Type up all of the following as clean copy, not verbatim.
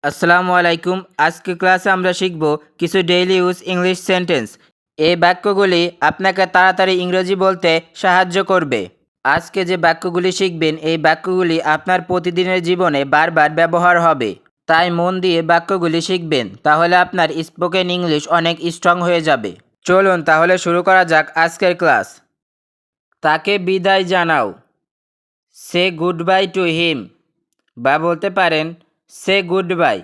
আসসালামু আলাইকুম। আজকে ক্লাসে আমরা শিখব কিছু ডেইলি ইউজ ইংলিশ সেন্টেন্স। এই বাক্যগুলি আপনাকে তাড়াতাড়ি ইংরেজি বলতে সাহায্য করবে। আজকে যে বাক্যগুলি শিখবেন এই বাক্যগুলি আপনার প্রতিদিনের জীবনে বারবার ব্যবহার হবে। তাই মন দিয়ে বাক্যগুলি শিখবেন, তাহলে আপনার স্পোকেন ইংলিশ অনেক স্ট্রং হয়ে যাবে। চলুন তাহলে শুরু করা যাক আজকের ক্লাস। তাকে বিদায় জানাও, সে গুড বাই টু হিম, বা বলতে পারেন সে গুড বাই,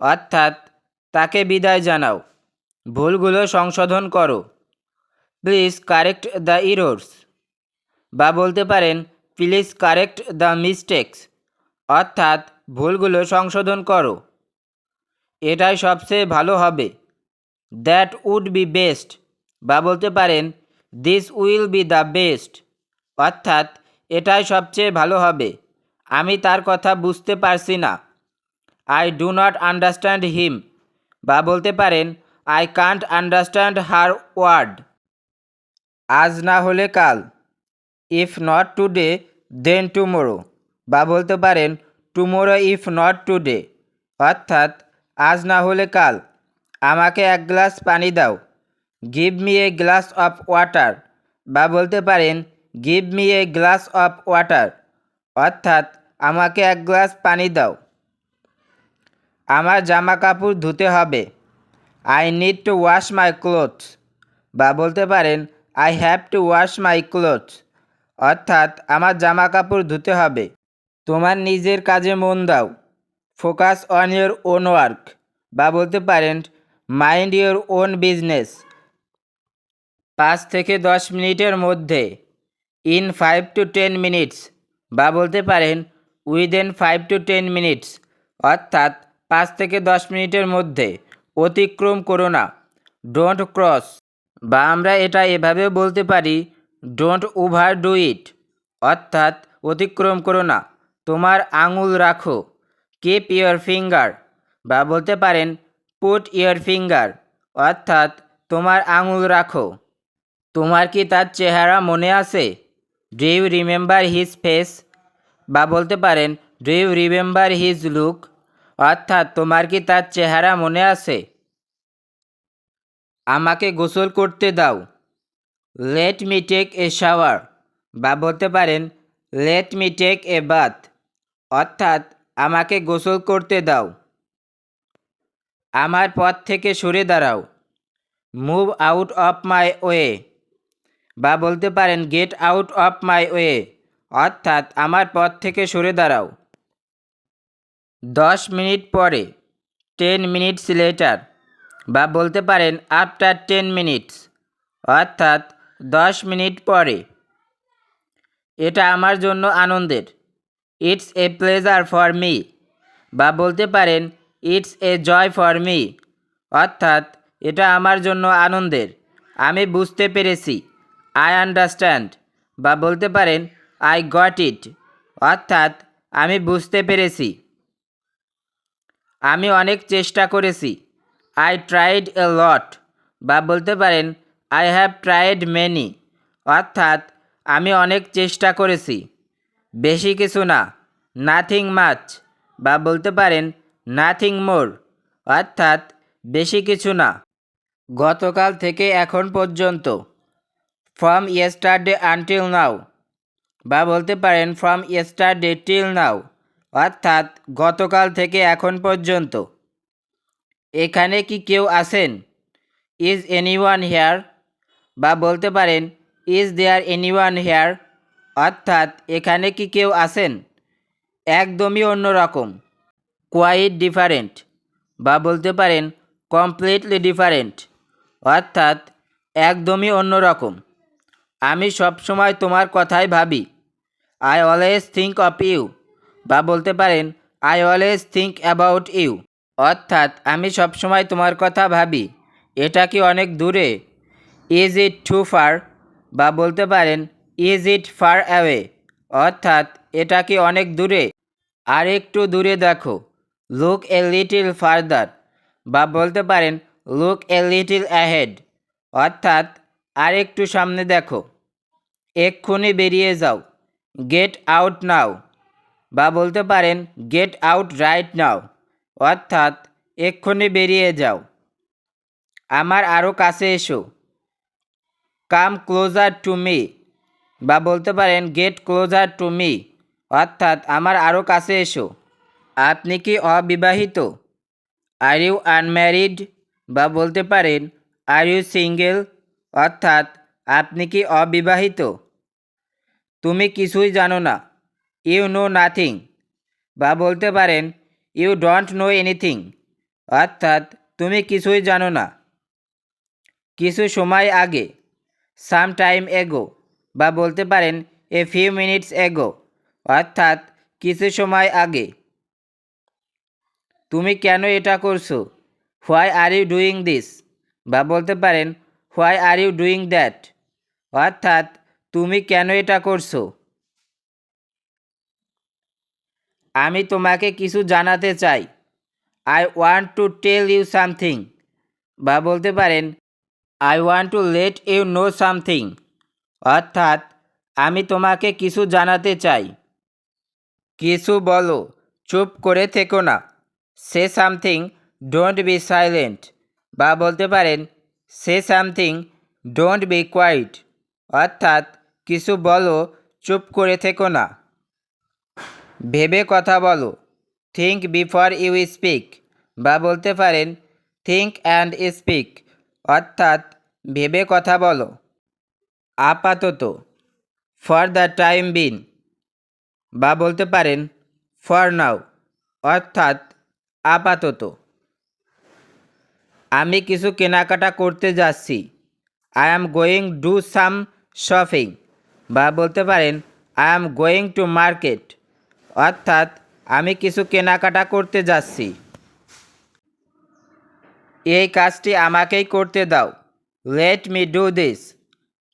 অর্থাৎ তাকে বিদায় জানাও। ভুলগুলো সংশোধন করো, প্লিজ কারেক্ট দ্য ইরোর্স, বা বলতে পারেন প্লিজ কারেক্ট দ্য মিস্টেক্স, অর্থাৎ ভুলগুলো সংশোধন করো, এটাই সবচেয়ে ভালো হবে। দ্যাট উড বি বেস্ট, বা বলতে পারেন this will be the best, অর্থাৎ এটাই সবচেয়ে ভালো হবে। আমি তার কথা বুঝতে পারছি না। I do not understand him, বা বলতে পারেন I can't understand her word. আজ না হলে কাল, if not today then tomorrow, বা বলতে পারেন টুমোরো ইফ নট টুডে, অর্থাৎ আজ না হলে কাল। আমাকে এক গ্লাস পানি দাও, give me a glass of water, বা বলতে পারেন give me a glass of water, অর্থাৎ আমাকে এক গ্লাস পানি দাও। আমার জামা কাপড় ধুতে হবে, I need to wash my clothes, বা বলতে পারেন I have to wash my clothes, অর্থাৎ আমার জামা কাপড় ধুতে হবে। তোমার নিজের কাজে মন দাও, focus on your own work, বা বলতে পারেন মাইন্ড ইয়োর ওন বিজনেস। 5 থেকে 10 মিনিটের মধ্যে, ইন 5 to 10 মিনিটস, বা বলতে পারেন উইদিন 5 to 10 মিনিটস, অর্থাৎ 5 থেকে 10 মিনিটের মধ্যে। অতিক্রম করো না, ডোন্ট ক্রস, বা আমরা এটা এভাবেও বলতে পারি ডোন্ট ওভার ডু ইট, অর্থাৎ অতিক্রম করো না। তোমার আঙুল রাখো, কিপ ইয়োর ফিঙ্গার, বা বলতে পারেন পুট ইয়োর ফিঙ্গার, অর্থাৎ তোমার আঙুল রাখো। তোমার কি তার চেহারা মনে আছে? Do you remember his face, বা বলতে পারেন do you remember his look, অর্থাৎ তোমার কি তার চেহারা মনে আছে? আমাকে গোসল করতে দাও, let me take a shower, বা বলতে পারেন let me take a bath, অর্থাৎ আমাকে গোসল করতে দাও। আমার পথ থেকে সরে দাঁড়াও, move out of my way, বা বলতে পারেন get out of my way, অর্থাৎ আমার পথ থেকে সরে দাঁড়াও। 10 মিনিট পরে, 10 মিনিটস লেটার, বা বলতে পারেন আফটার 10 মিনিটস, অর্থাৎ 10 মিনিট পরে। এটা আমার জন্য আনন্দের, it's a pleasure for me, বা বলতে পারেন it's a joy for me, অর্থাৎ এটা আমার জন্য আনন্দের। আমি বুঝতে পেরেছি, আই আন্ডারস্ট্যান্ড, বা বলতে পারেন আই গট ইট, অর্থাৎ আমি বুঝতে পেরেছি। আমি অনেক চেষ্টা করেছি, আই ট্রাইড এ লট, বা বলতে পারেন আই হ্যাভ ট্রাইড মেনি, অর্থাৎ আমি অনেক চেষ্টা করেছি। বেশি কিছু না, নাথিং মাচ, বা বলতে পারেন নাথিং মোর, অর্থাৎ বেশি কিছু না। গতকাল থেকে এখন পর্যন্ত, ফ্রম ইয়েস্টারডে আনটিল নাও, বা বলতে পারেন ফ্রম ইয়েস্টারডে টিল নাও, অর্থাৎ গতকাল থেকে এখন পর্যন্ত। এখানে কি কেউ আছেন? ইজ এনিওয়ান হেয়ার, বা বলতে পারেন ইজ দেয়ার এনিওয়ান হেয়ার, অর্থাৎ এখানে কি কেউ আছেন? একদমই অন্যরকম, কোয়াইট ডিফারেন্ট, বা বলতে পারেন কমপ্লিটলি ডিফারেন্ট, অর্থাৎ একদমই অন্যরকম। আমি সবসময় তোমার কথাই ভাবি, I always think of you, বা বলতে পারেন I always think about you, অর্থাৎ আমি সবসময় তোমার কথা ভাবি। এটা কি অনেক দূরে? ইজ ইট টু ফার, বা বলতে পারেন ইজ ইট ফার অ্যাওয়ে, অর্থাৎ এটা কি অনেক দূরে? আর একটু দূরে দেখো, লুক এ লিটিল ফার্দার, বা বলতে পারেন লুক এ লিটিল অ্যাহেড, অর্থাৎ আর একটু সামনে দেখো। এক্ষুনি বেরিয়ে যাও, গেট আউট নাও, বা বলতে পারেন গেট আউট রাইট নাও, অর্থাৎ এক্ষুনি বেরিয়ে যাও। আমার আরও কাছে এসো, কাম ক্লোজার টু মি, বা বলতে পারেন গেট ক্লোজার টু মি, অর্থাৎ আমার আরও কাছে এসো। আপনি কি অবিবাহিত? আর ইউ আনম্যারিড, বা বলতে পারেন আর ইউ সিঙ্গেল, অর্থাৎ আপনি কি অবিবাহিত? তুমি কিছুই জানো না, ইউ নো নাথিং, বা বলতে পারেন ইউ ডোন্ট নো এনিথিং, অর্থাৎ তুমি কিছুই জানো না। কিছু সময় আগে, সাম টাইম এগো, বা বলতে পারেন এ ফিউ মিনিটস এগো, অর্থাৎ কিছু সময় আগে। তুমি কেন এটা করছো? Why are you doing this, বা বলতে পারেন why are you doing that, অর্থাৎ তুমি কেন এটা করছো। আমি তোমাকে কিছু জানাতে চাই, I want to tell you something, বা বলতে পারেন I want to let you know something, অর্থাৎ আমি তোমাকে কিছু জানাতে চাই। কিছু বলো, চুপ করে থেকো না, say something, don't be silent, বা বলতে পারেন say something, don't be quiet, অর্থাৎ কিছু বলো, চুপ করে থেকো না। ভেবে কথা বলো, থিঙ্ক বিফোর ইউ স্পিক, বা বলতে পারেন থিঙ্ক অ্যান্ড স্পিক, অর্থাৎ ভেবে কথা বলো। আপাতত, ফর দ্য টাইম বিন, বা বলতে পারেন ফর নাও, অর্থাৎ আপাতত। আমি কিছু কেনাকাটা করতে যাচ্ছি, I am going do some shopping, বা বলতে পারেন I am going to market, অর্থাৎ আমি কিছু কেনাকাটা করতে যাচ্ছি। এই কাজটি আমাকেই করতে দাও, লেট মি ডু দিস,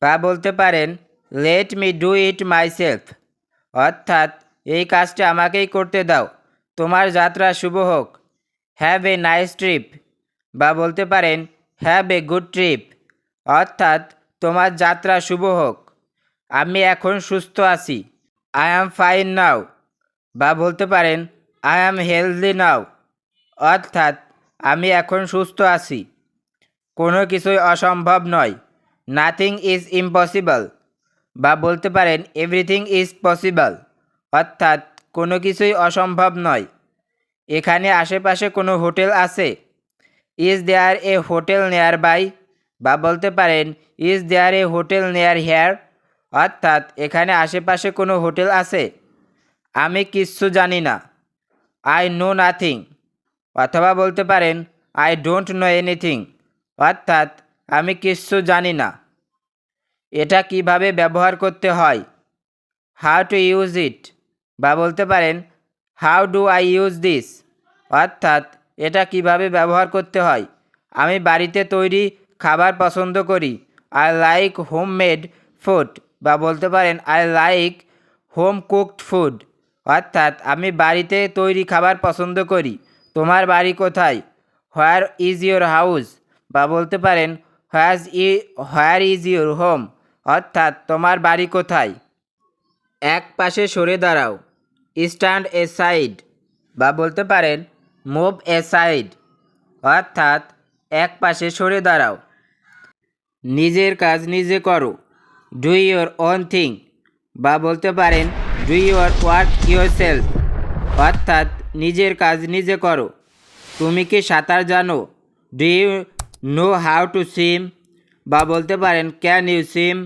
বা বলতে পারেন let me do it myself, অর্থাৎ এই কাজটি আমাকেই করতে দাও, তোমার যাত্রা শুভ হোক, হ্যাভ এ নাইস ট্রিপ, বা বলতে পারেন হ্যাভ এ গুড ট্রিপ, অর্থাৎ তোমার যাত্রা শুভ হোক। আমি এখন সুস্থ আছি, আই অ্যাম ফাইন নাও, বা বলতে পারেন আই অ্যাম হেলদি নাও, অর্থাৎ আমি এখন সুস্থ আছি। কোনো কিছুই অসম্ভব নয়, নাথিং ইজ ইম্পসিবল, বা বলতে পারেন এভরিথিং ইজ পসিবল, অর্থাৎ কোনো কিছুই অসম্ভব নয়। এখানে আশেপাশে কোনো হোটেল আছে? Is there a hotel nearby, বা বলতে পারেন is there a hotel near here, অর্থাৎ এখানে আশেপাশে কোনো হোটেল আছে? আমি কিচ্ছু জানি না, আই নো নাথিং, অথবা বলতে পারেন আই ডোন্ট নো এনিথিং, অর্থাৎ আমি কিচ্ছু জানি না। এটা কিভাবে ব্যবহার করতে হয়? হাউ টু ইউজ ইট, বা বলতে পারেন how do I use this, অর্থাৎ এটা কিভাবে ব্যবহার করতে হয়। আমি বাড়িতে তৈরি খাবার পছন্দ করি, I like home made food, বা বলতে পারেন I like home cooked food, অর্থাৎ আমি বাড়িতে তৈরি খাবার পছন্দ করি। তোমার বাড়ি কোথায়? হোয়ার ইজ ইউর হাউস, বা বলতে পারেন হোয়ার ইজ ইউর হোম, অর্থাৎ তোমার বাড়ি কোথায়। এক পাশে সরে দাঁড়াও, স্ট্যান্ড এ সাইড, বা বলতে পারেন মুভ এ সাইড, অর্থাৎ এক পাশে সরে দাঁড়াও। নিজের কাজ নিজে করো, ডু ইউর ওন থিং, বা বলতে পারেন do your work yourself, অর্থাৎ নিজের কাজ নিজে করো। তুমি কি সাঁতার জানো? Do you know how to swim, বা বলতে পারেন ক্যান ইউ সুইম,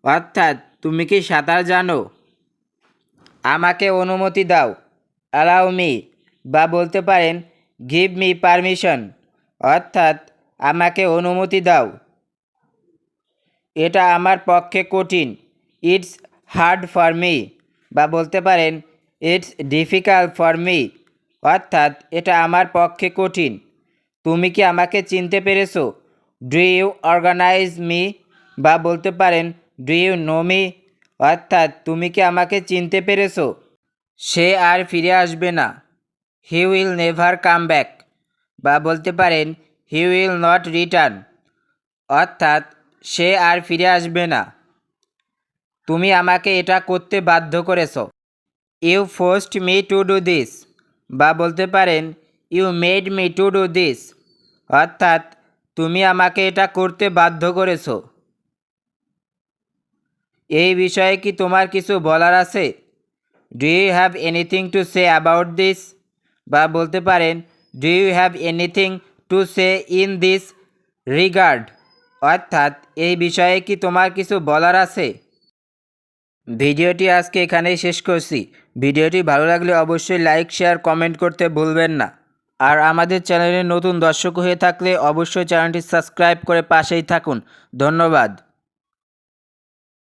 অর্থাৎ তুমি কি সাঁতার জানো। আমাকে অনুমতি দাও, অ্যালাউ মি, বা বলতে পারেন গিভ মি পারমিশন, অর্থাৎ আমাকে অনুমতি দাও। এটা আমার পক্ষে কঠিন, ইটস হার্ড ফর মি, বা বলতে পারেন ইটস ডিফিকাল্ট ফর মি, অর্থাৎ এটা আমার পক্ষে কঠিন। তুমি কি আমাকে চিনতে পেরেছো? ডু ইউ অর্গানাইজ মি, বা বলতে পারেন ডু ইউ নো মি, অর্থাৎ তুমি কি আমাকে চিনতে পেরেছো। সে আর ফিরে আসবে না, he will never come back, বা বলতে পারেন হি উইল নট রিটার্ন, অর্থাৎ সে আর ফিরে আসবে না। তুমি আমাকে এটা করতে বাধ্য করেছো, you forced me to do this, বা বলতে পারেন you made me to do this, অর্থাৎ তুমি আমাকে এটা করতে বাধ্য করেছো। এই বিষয়ে কি তোমার কিছু বলার আছে? Do you have anything to say about this, বা বলতে পারেন do you have anything to say in this regard, অর্থাৎ এই বিষয়ে কি তোমার কিছু বলার আছে। ভিডিওটি আজকে এখানেই শেষ করছি। ভিডিওটি ভালো লাগলে অবশ্যই লাইক, শেয়ার, কমেন্ট করতে ভুলবেন না। আর আমাদের চ্যানেলে নতুন দর্শক হয়ে থাকলে অবশ্যই চ্যানেলটি সাবস্ক্রাইব করে পাশেই থাকুন। ধন্যবাদ।